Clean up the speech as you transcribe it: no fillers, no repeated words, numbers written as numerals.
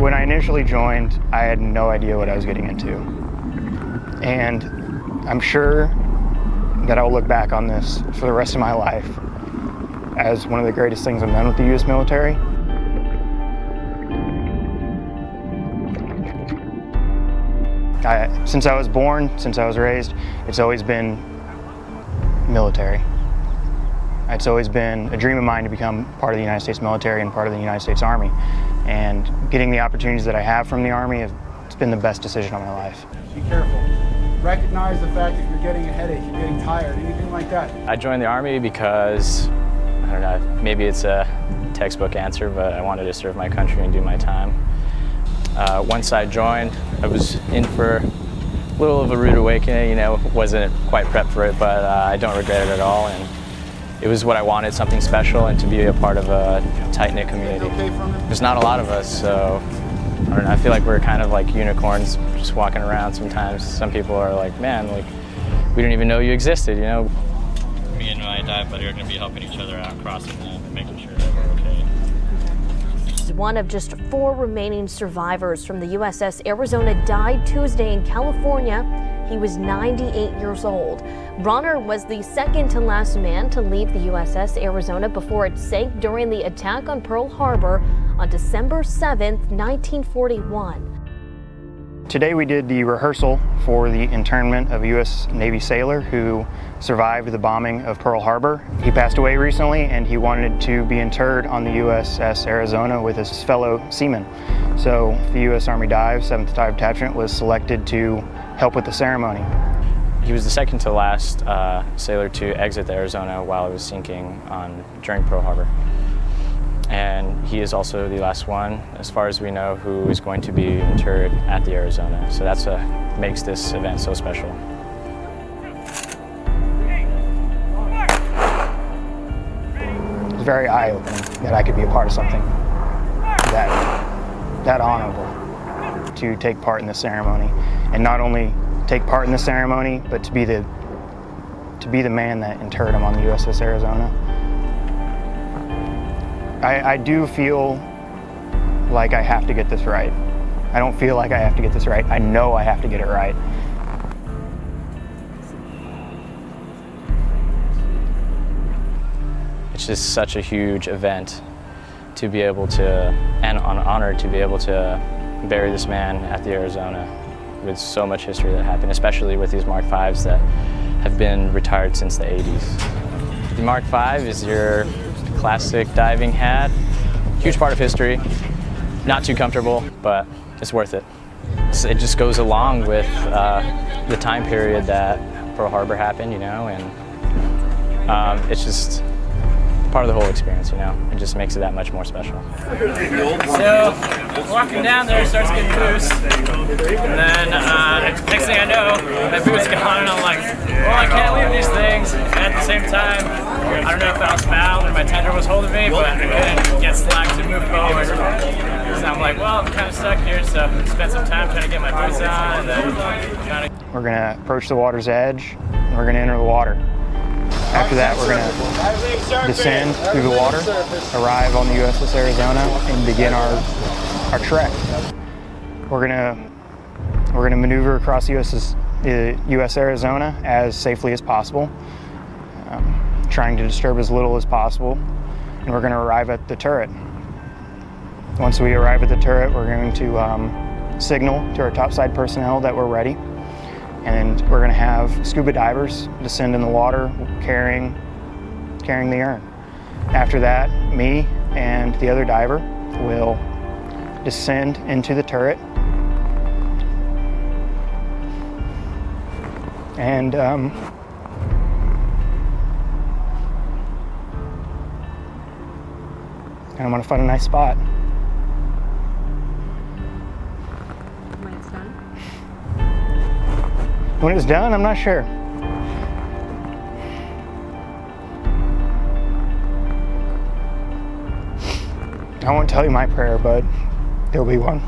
When I initially joined, I had no idea what I was getting into. And I'm sure that I'll look back on this for the rest of my life as one of the greatest things I've done with the U.S. military. Since I was born, since I was raised, it's always been military. It's always been a dream of mine to become part of the United States military and part of the United States Army. And getting the opportunities that I have from the Army, it's been the best decision of my life. Be careful. Recognize the fact that you're getting a headache, you're getting tired, anything like that. I joined the Army because, I don't know, maybe it's a textbook answer, but I wanted to serve my country and do my time. Once I joined, I was in for a little of a rude awakening, you know, wasn't quite prepped for it, but I don't regret it at all. And it was what I wanted, something special, and to be a part of a tight-knit community. There's not a lot of us, so I don't know, I feel like we're kind of like unicorns just walking around sometimes. Some people are like, man, like, we didn't even know you existed, you know? Me and my dive buddy are going to be helping each other out, crossing them, making sure that we're okay. One of just 4 remaining survivors from the U.S.S. Arizona died Tuesday in California. He was 98 years old. Bruner was the second to last man to leave the U.S.S. Arizona before it sank during the attack on Pearl Harbor on December 7th, 1941. Today we did the rehearsal for the internment of a U.S. Navy sailor who survived the bombing of Pearl Harbor. He passed away recently and he wanted to be interred on the U.S.S. Arizona with his fellow seamen. So the U.S. Army Dive, 7th Dive Detachment, was selected to help with the ceremony. He was the second to last sailor to exit the Arizona while it was sinking during Pearl Harbor. And he is also the last one, as far as we know, who is going to be interred at the Arizona. So that's what makes this event so special. It's very eye-opening that I could be a part of something that honorable, to take part in the ceremony. And not only take part in the ceremony, but to be the man that interred him on the U.S.S. Arizona. I do feel like I have to get this right. I don't feel like I have to get this right. I know I have to get it right. It's just such a huge event to be able to, and an honor to be able to bury this man at the Arizona with so much history that happened, especially with these Mark Vs that have been retired since the 80s. The Mark V is your classic diving hat, huge part of history, not too comfortable, but it's worth it. It just goes along with the time period that Pearl Harbor happened, you know, and it's just part of the whole experience, you know. It just makes it that much more special. So, walking down there starts getting loose, and then next thing I know, my boot's gone, and I'm like, well, I can't leave these things. And at the same time, I don't know if I was fouled or my tender was holding me, but I couldn't get slack to move forward. So I'm like, well, I'm kind of stuck here, so spent some time trying to get my boots on, and then trying to... We're gonna approach the water's edge, and we're gonna enter the water. After that, we're going to descend through the water, arrive on the U.S.S. Arizona, and begin our trek. We're going to maneuver across the U.S. Arizona as safely as possible, trying to disturb as little as possible, and we're going to arrive at the turret. Once we arrive at the turret, we're going to signal to our topside personnel that we're ready. And we're going to have scuba divers descend in the water carrying the urn. After that, me and the other diver will descend into the turret. And I'm going to find a nice spot. When it's done, I'm not sure. I won't tell you my prayer, but there'll be one.